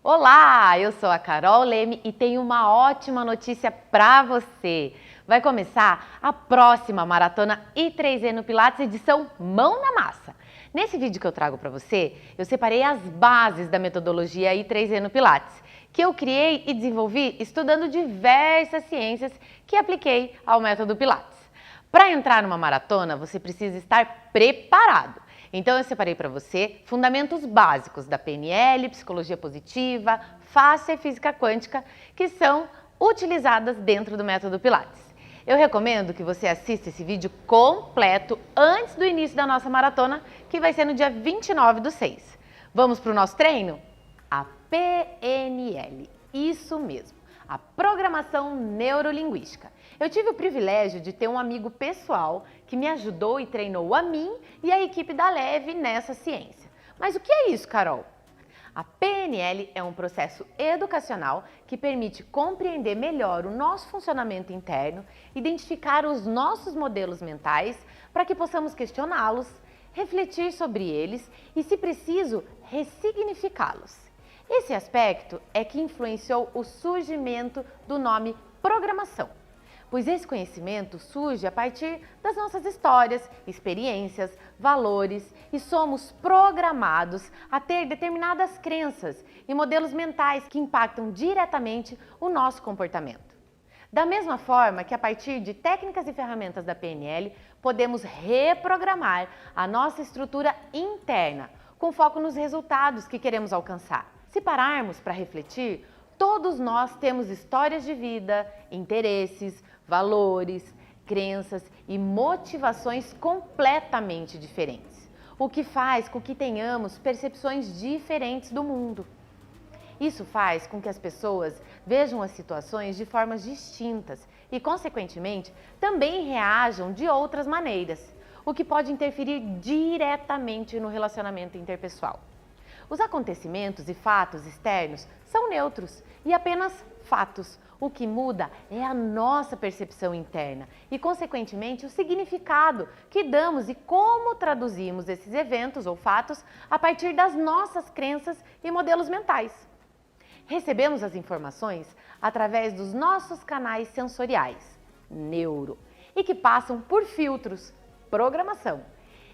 Olá, eu sou a Carol Leme e tenho uma ótima notícia para você. Vai começar a próxima Maratona I3E no Pilates, edição Mão na Massa. Nesse vídeo que eu trago para você, eu separei as bases da metodologia I3E no Pilates, que eu criei e desenvolvi estudando diversas ciências que apliquei ao método Pilates. Para entrar numa maratona, você precisa estar preparado. Então eu separei para você fundamentos básicos da PNL, psicologia positiva, face e física quântica, que são utilizadas dentro do método Pilates. Eu recomendo que você assista esse vídeo completo antes do início da nossa maratona, que vai ser no dia 29/6. Vamos para o nosso treino? A PNL, isso mesmo, a programação neurolinguística. Eu tive o privilégio de ter um amigo pessoal que me ajudou e treinou a mim e a equipe da Leve nessa ciência. Mas o que é isso, Carol? A PNL é um processo educacional que permite compreender melhor o nosso funcionamento interno, identificar os nossos modelos mentais para que possamos questioná-los, refletir sobre eles e, se preciso, ressignificá-los. Esse aspecto é que influenciou o surgimento do nome programação, pois esse conhecimento surge a partir das nossas histórias, experiências, valores e somos programados a ter determinadas crenças e modelos mentais que impactam diretamente o nosso comportamento. Da mesma forma que a partir de técnicas e ferramentas da PNL, podemos reprogramar a nossa estrutura interna, com foco nos resultados que queremos alcançar. Se pararmos para refletir, todos nós temos histórias de vida, interesses, valores, crenças e motivações completamente diferentes, o que faz com que tenhamos percepções diferentes do mundo. Isso faz com que as pessoas vejam as situações de formas distintas e, consequentemente, também reajam de outras maneiras, o que pode interferir diretamente no relacionamento interpessoal. Os acontecimentos e fatos externos são neutros e apenas fatos. O que muda é a nossa percepção interna e, consequentemente, o significado que damos e como traduzimos esses eventos ou fatos a partir das nossas crenças e modelos mentais. Recebemos as informações através dos nossos canais sensoriais, neuro, e que passam por filtros, programação,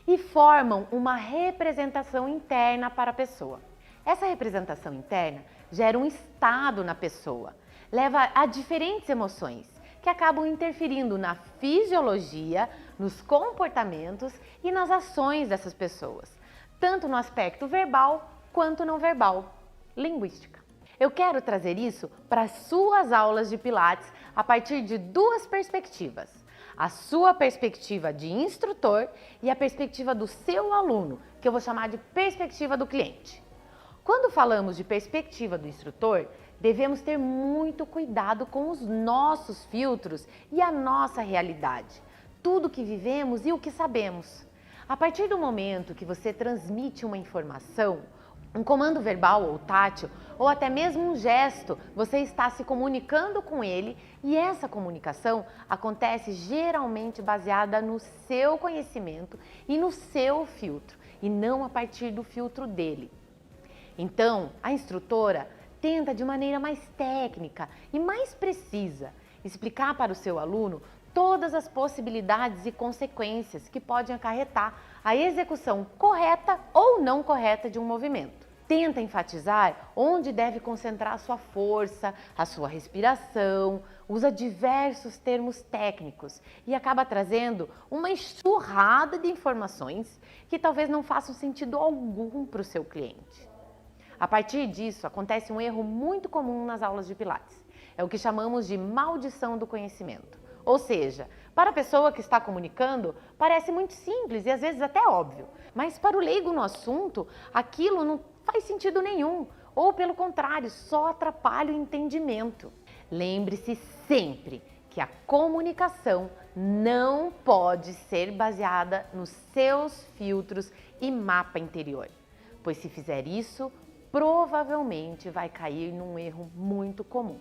e formam uma representação interna para a pessoa. Essa representação interna gera um estado na pessoa, leva a diferentes emoções que acabam interferindo na fisiologia, nos comportamentos e nas ações dessas pessoas, tanto no aspecto verbal quanto não verbal, linguística. Eu quero trazer isso para as suas aulas de Pilates a partir de duas perspectivas: a sua perspectiva de instrutor e a perspectiva do seu aluno, que eu vou chamar de perspectiva do cliente. Quando falamos de perspectiva do instrutor, devemos ter muito cuidado com os nossos filtros e a nossa realidade, tudo o que vivemos e o que sabemos. A partir do momento que você transmite uma informação, um comando verbal ou tátil, ou até mesmo um gesto, você está se comunicando com ele e essa comunicação acontece geralmente baseada no seu conhecimento e no seu filtro, e não a partir do filtro dele. Então, a instrutora tenta de maneira mais técnica e mais precisa explicar para o seu aluno todas as possibilidades e consequências que podem acarretar a execução correta ou não correta de um movimento. Tenta enfatizar onde deve concentrar a sua força, a sua respiração, usa diversos termos técnicos e acaba trazendo uma enxurrada de informações que talvez não façam sentido algum para o seu cliente. A partir disso, acontece um erro muito comum nas aulas de Pilates. É o que chamamos de maldição do conhecimento. Ou seja, para a pessoa que está comunicando, parece muito simples e às vezes até óbvio. Mas para o leigo no assunto, aquilo não faz sentido nenhum. Ou pelo contrário, só atrapalha o entendimento. Lembre-se sempre que a comunicação não pode ser baseada nos seus filtros e mapa interior. Pois se fizer isso, provavelmente vai cair num erro muito comum.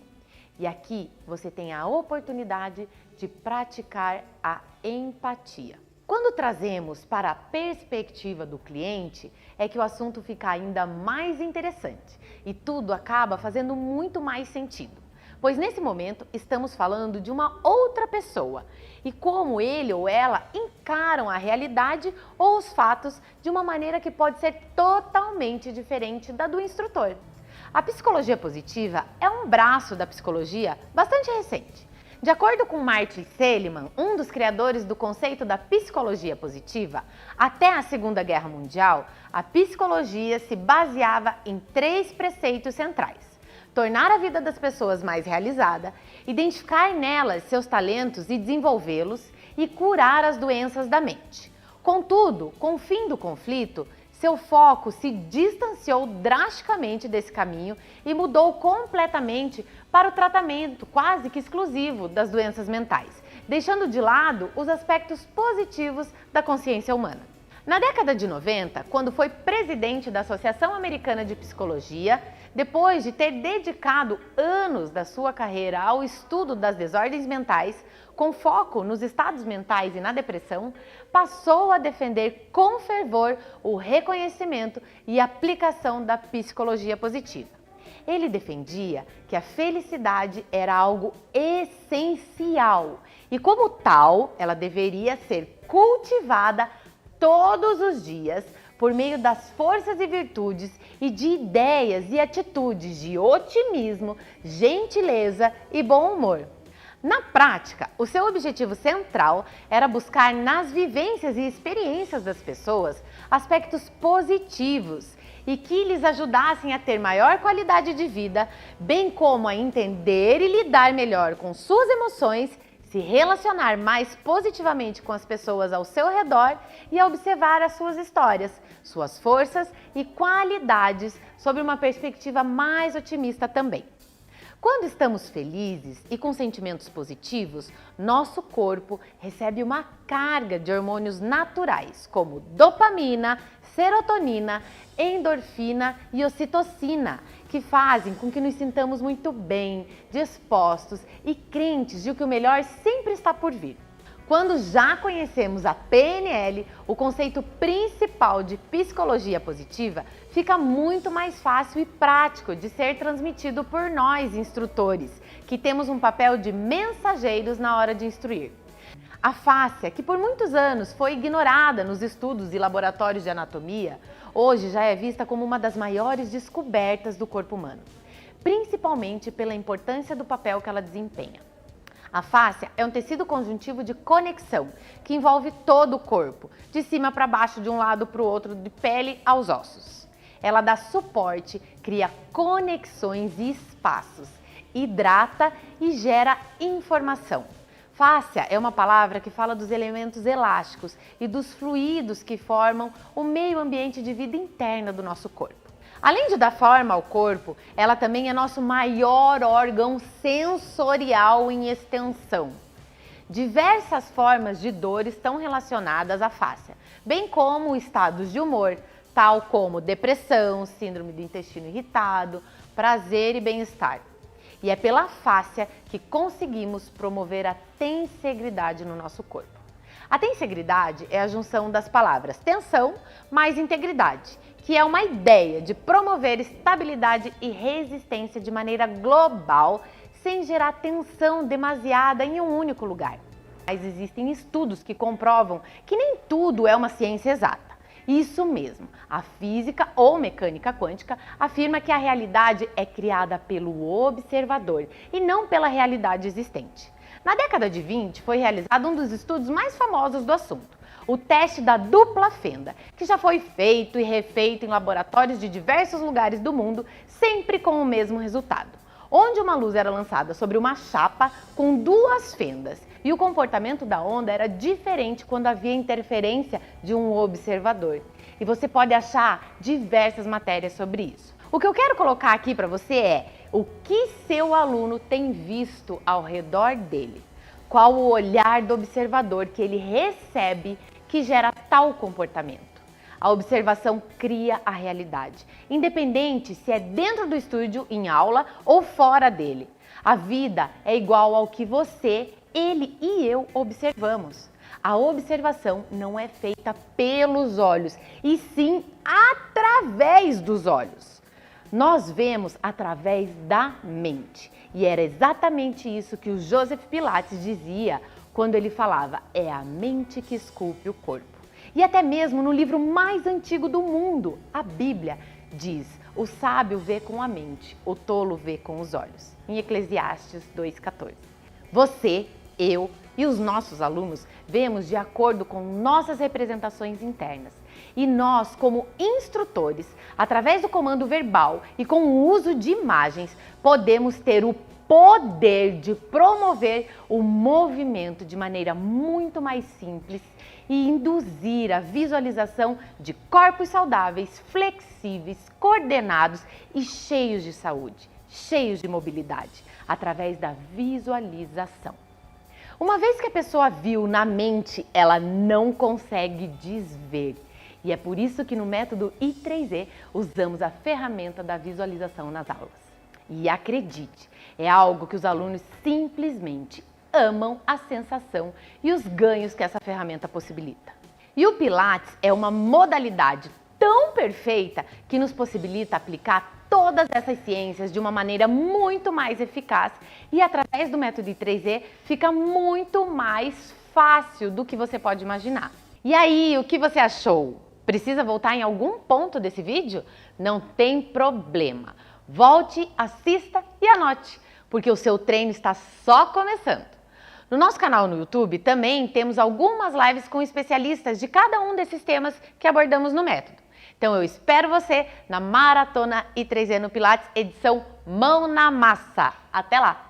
E aqui você tem a oportunidade de praticar a empatia. Quando trazemos para a perspectiva do cliente, é que o assunto fica ainda mais interessante e tudo acaba fazendo muito mais sentido. Pois nesse momento estamos falando de uma outra pessoa e como ele ou ela encaram a realidade ou os fatos de uma maneira que pode ser totalmente diferente da do instrutor. A psicologia positiva é um braço da psicologia bastante recente. De acordo com Martin Seligman, um dos criadores do conceito da psicologia positiva, até a Segunda Guerra Mundial, a psicologia se baseava em 3 preceitos centrais: tornar a vida das pessoas mais realizada, identificar nelas seus talentos e desenvolvê-los, e curar as doenças da mente. Contudo, com o fim do conflito, seu foco se distanciou drasticamente desse caminho e mudou completamente para o tratamento quase que exclusivo das doenças mentais, deixando de lado os aspectos positivos da consciência humana. Na década de 90, quando foi presidente da Associação Americana de Psicologia, depois de ter dedicado anos da sua carreira ao estudo das desordens mentais, com foco nos estados mentais e na depressão, passou a defender com fervor o reconhecimento e aplicação da psicologia positiva. Ele defendia que a felicidade era algo essencial e, como tal, ela deveria ser cultivada todos os dias por meio das forças e virtudes e de ideias e atitudes de otimismo, gentileza e bom humor. Na prática, o seu objetivo central era buscar nas vivências e experiências das pessoas aspectos positivos e que lhes ajudassem a ter maior qualidade de vida, bem como a entender e lidar melhor com suas emoções, se relacionar mais positivamente com as pessoas ao seu redor e a observar as suas histórias, suas forças e qualidades sob uma perspectiva mais otimista também. Quando estamos felizes e com sentimentos positivos, nosso corpo recebe uma carga de hormônios naturais, como dopamina, serotonina, endorfina e ocitocina, que fazem com que nos sintamos muito bem, dispostos e crentes de que o melhor sempre está por vir. Quando já conhecemos a PNL, o conceito principal de psicologia positiva, fica muito mais fácil e prático de ser transmitido por nós, instrutores, que temos um papel de mensageiros na hora de instruir. A fáscia, que por muitos anos foi ignorada nos estudos e laboratórios de anatomia, hoje já é vista como uma das maiores descobertas do corpo humano, principalmente pela importância do papel que ela desempenha. A fáscia é um tecido conjuntivo de conexão, que envolve todo o corpo, de cima para baixo, de um lado para o outro, de pele aos ossos. Ela dá suporte, cria conexões e espaços, hidrata e gera informação. Fáscia é uma palavra que fala dos elementos elásticos e dos fluidos que formam o meio ambiente de vida interna do nosso corpo. Além de dar forma ao corpo, ela também é nosso maior órgão sensorial em extensão. Diversas formas de dor estão relacionadas à fáscia, bem como estados de humor, tal como depressão, síndrome do intestino irritado, prazer e bem-estar. E é pela fáscia que conseguimos promover a tensegridade no nosso corpo. A tensegridade é a junção das palavras tensão mais integridade, que é uma ideia de promover estabilidade e resistência de maneira global, sem gerar tensão demasiada em um único lugar. Mas existem estudos que comprovam que nem tudo é uma ciência exata. Isso mesmo, a física ou mecânica quântica afirma que a realidade é criada pelo observador e não pela realidade existente. Na década de 20 foi realizado um dos estudos mais famosos do assunto, o teste da dupla fenda, que já foi feito e refeito em laboratórios de diversos lugares do mundo, sempre com o mesmo resultado, onde uma luz era lançada sobre uma chapa com 2 fendas e o comportamento da onda era diferente quando havia interferência de um observador. E você pode achar diversas matérias sobre isso. O que eu quero colocar aqui para você é o que seu aluno tem visto ao redor dele. Qual o olhar do observador que ele recebe que gera tal comportamento. A observação cria a realidade, independente se é dentro do estúdio, em aula ou fora dele. A vida é igual ao que você, ele e eu observamos. A observação não é feita pelos olhos, e sim através dos olhos. Nós vemos através da mente. E era exatamente isso que o Joseph Pilates dizia quando ele falava: é a mente que esculpe o corpo. E até mesmo no livro mais antigo do mundo, a Bíblia, diz: o sábio vê com a mente, o tolo vê com os olhos. Em Eclesiastes 2,14. Você, eu e os nossos alunos vemos de acordo com nossas representações internas. E nós, como instrutores, através do comando verbal e com o uso de imagens, podemos ter o poder de promover o movimento de maneira muito mais simples e induzir a visualização de corpos saudáveis, flexíveis, coordenados e cheios de saúde, cheios de mobilidade, através da visualização. Uma vez que a pessoa viu na mente, ela não consegue desver. E é por isso que no método I3E usamos a ferramenta da visualização nas aulas. E acredite, é algo que os alunos simplesmente amam a sensação e os ganhos que essa ferramenta possibilita. E o Pilates é uma modalidade tão perfeita que nos possibilita aplicar todas essas ciências de uma maneira muito mais eficaz e através do método I3E fica muito mais fácil do que você pode imaginar. E aí, o que você achou? Precisa voltar em algum ponto desse vídeo? Não tem problema. Volte, assista e anote, porque o seu treino está só começando. No nosso canal no YouTube também temos algumas lives com especialistas de cada um desses temas que abordamos no método. Então eu espero você na Maratona I3E no Pilates, edição Mão na Massa. Até lá!